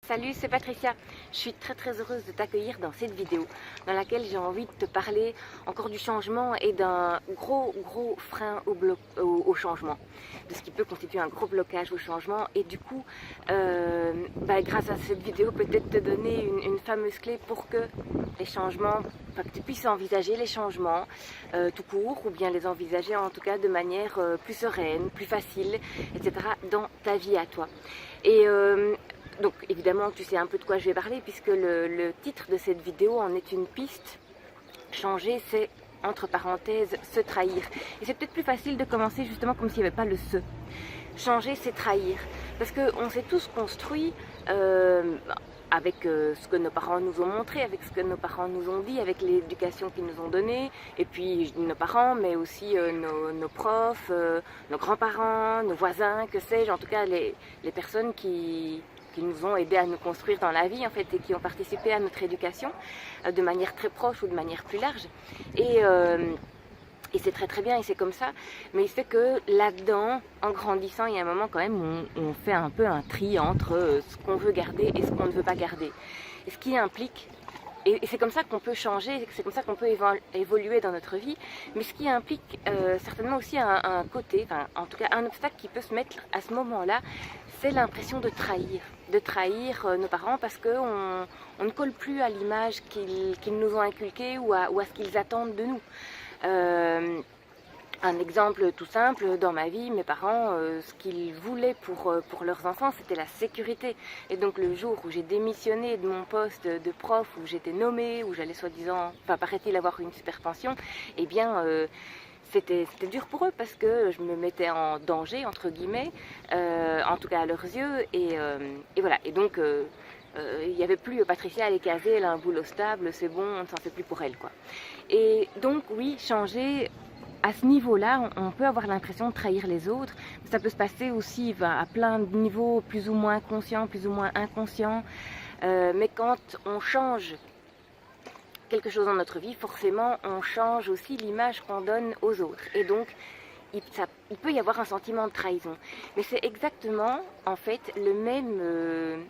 Salut, c'est Patricia. Je suis très heureuse de t'accueillir dans cette vidéo dans laquelle j'ai envie de te parler encore du changement et d'un gros frein au changement, de ce qui peut constituer un gros blocage au changement et du coup, grâce à cette vidéo, peut-être te donner une fameuse clé pour que les changements, que tu puisses envisager les changements tout court ou bien les envisager en tout cas de manière plus sereine, plus facile, etc. dans ta vie à toi. Et donc évidemment tu sais un peu de quoi je vais parler puisque le titre de cette vidéo en est une piste. Changer, c'est entre parenthèses se trahir. Et c'est peut-être plus facile de commencer justement comme s'il n'y avait pas le se. Changer, c'est trahir. Parce qu'on s'est tous construits avec ce que nos parents nous ont montré, avec ce que nos parents nous ont dit, avec l'éducation qu'ils nous ont donnée, et puis je dis nos parents, mais aussi nos profs, nos grands-parents, nos voisins, que sais-je, en tout cas les personnes qui nous ont aidés à nous construire dans la vie en fait et qui ont participé à notre éducation de manière très proche ou de manière plus large. Et c'est très bien et c'est comme ça, mais il fait que là-dedans, en grandissant, il y a un moment quand même où on fait un peu un tri entre ce qu'on veut garder et ce qu'on ne veut pas garder. Et ce qui implique, et c'est comme ça qu'on peut changer, c'est comme ça qu'on peut évoluer dans notre vie, mais ce qui implique certainement aussi un côté, enfin en tout cas un obstacle qui peut se mettre à ce moment-là, c'est l'impression de trahir nos parents parce qu'on ne colle plus à l'image qu'ils nous ont inculquée ou à ce qu'ils attendent de nous. Un exemple tout simple, dans ma vie, mes parents, ce qu'ils voulaient pour leurs enfants, c'était la sécurité. Et donc le jour où j'ai démissionné de mon poste de prof, où j'étais nommée, où j'allais soi-disant, enfin paraît-il avoir une super pension, eh bien c'était dur pour eux parce que je me mettais en danger, entre guillemets, en tout cas à leurs yeux, et voilà. Et donc il n'y avait plus Patricia, elle est casée, elle a un boulot stable, c'est bon, on ne s'en fait plus pour elle, quoi. Et donc oui, changer à ce niveau-là, on peut avoir l'impression de trahir les autres. Ça peut se passer aussi à plein de niveaux, plus ou moins conscients, plus ou moins inconscients. Mais quand on change quelque chose dans notre vie, forcément, on change aussi l'image qu'on donne aux autres. Et donc, il peut y avoir un sentiment de trahison. Mais c'est exactement, en fait,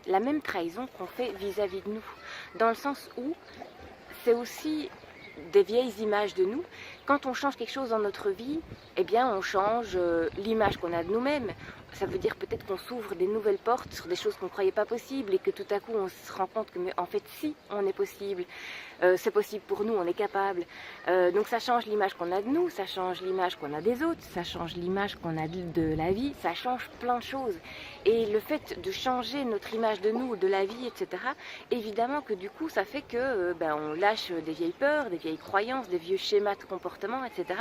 la même trahison qu'on fait vis-à-vis de nous. Dans le sens où c'est aussi des vieilles images de nous. Quand on change quelque chose dans notre vie, eh bien on change l'image qu'on a de nous-mêmes. Ça veut dire peut-être qu'on s'ouvre des nouvelles portes sur des choses qu'on ne croyait pas possibles et que tout à coup on se rend compte que mais en fait si, on est possible, c'est possible pour nous, on est capable. Donc ça change l'image qu'on a de nous, ça change l'image qu'on a des autres, ça change l'image qu'on a de la vie, ça change plein de choses. Et le fait de changer notre image de nous, de la vie, etc., évidemment que du coup ça fait que on lâche des vieilles peurs, des vieilles croyances, des vieux schémas de comportement, etc.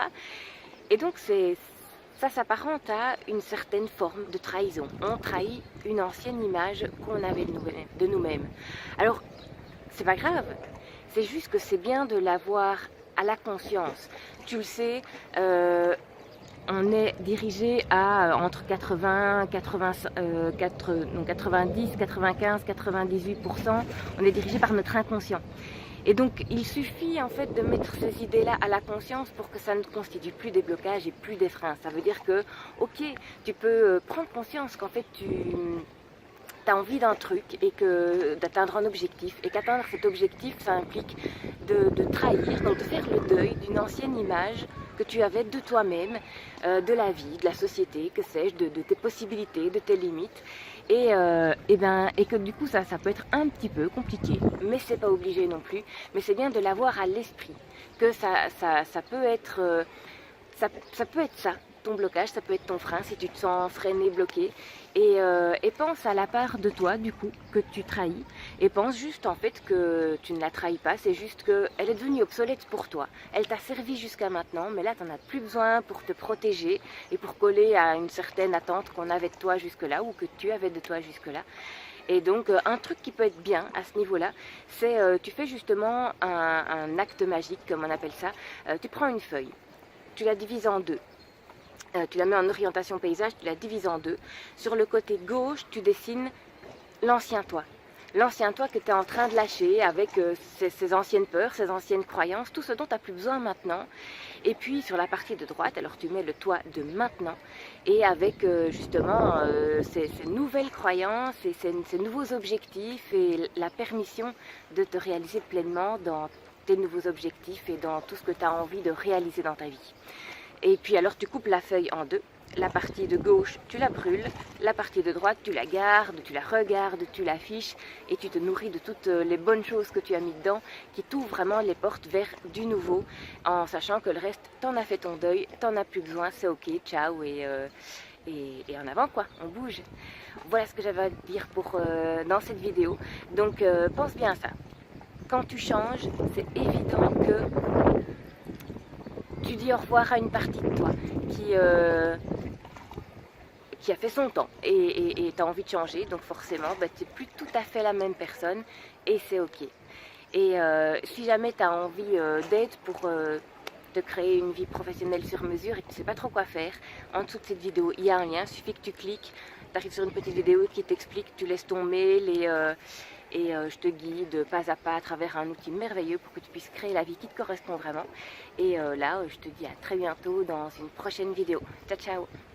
Et donc ça s'apparente à une certaine forme de trahison. On trahit une ancienne image qu'on avait de nous-mêmes. Alors, c'est pas grave, c'est juste que c'est bien de l'avoir à la conscience. Tu le sais, on est dirigé à entre 90, 95, 98%, on est dirigé par notre inconscient. Et donc il suffit en fait de mettre ces idées-là à la conscience pour que ça ne constitue plus des blocages et plus des freins. Ça veut dire que, ok, tu peux prendre conscience qu'en fait tu as envie d'un truc et que d'atteindre un objectif, et qu'atteindre cet objectif, ça implique de trahir, donc de faire le deuil d'une ancienne image que tu avais de toi-même, de la vie, de la société, que sais-je, de tes possibilités, de tes limites. Et que du coup ça peut être un petit peu compliqué, mais c'est pas obligé non plus, mais c'est bien de l'avoir à l'esprit, que ça peut être ça peut être ça, ton blocage, ça peut être ton frein si tu te sens freiné, bloqué, et pense à la part de toi du coup que tu trahis, et pense juste en fait que tu ne la trahis pas, c'est juste qu'elle est devenue obsolète pour toi, elle t'a servi jusqu'à maintenant, mais là tu n'en as plus besoin pour te protéger et pour coller à une certaine attente qu'on avait de toi jusque-là ou que tu avais de toi jusque-là. Et donc un truc qui peut être bien à ce niveau-là, c'est tu fais justement un acte magique comme on appelle ça, tu prends une feuille, tu la divises en deux. Tu la mets en orientation paysage, tu la divises en deux. Sur le côté gauche, tu dessines l'ancien toi. l'ancien toi que tu es en train de lâcher avec ces anciennes peurs, ces anciennes croyances, tout ce dont tu n'as plus besoin maintenant. Et puis sur la partie de droite, alors tu mets le toi de maintenant et avec justement ces nouvelles croyances et ces nouveaux objectifs et la permission de te réaliser pleinement dans tes nouveaux objectifs et dans tout ce que tu as envie de réaliser dans ta vie. Et puis alors tu coupes la feuille en deux. La partie de gauche, tu la brûles, la partie de droite, tu la gardes, tu la regardes, tu l'affiches et tu te nourris de toutes les bonnes choses que tu as mis dedans qui t'ouvrent vraiment les portes vers du nouveau en sachant que le reste, t'en as fait ton deuil, t'en as plus besoin, c'est ok, ciao et en avant quoi, on bouge. Voilà ce que j'avais à dire dans cette vidéo. Donc pense bien à ça. Quand tu changes, c'est évident que tu dis au revoir à une partie de toi qui a fait son temps et tu as envie de changer, donc forcément tu n'es plus tout à fait la même personne et c'est ok. Et si jamais tu as envie d'aide pour te créer une vie professionnelle sur mesure et que tu ne sais pas trop quoi faire, en dessous de cette vidéo il y a un lien, il suffit que tu cliques, tu arrives sur une petite vidéo qui t'explique, tu laisses ton mail et je te guide pas à pas à travers un outil merveilleux pour que tu puisses créer la vie qui te correspond vraiment. Et là, je te dis à très bientôt dans une prochaine vidéo. Ciao, ciao!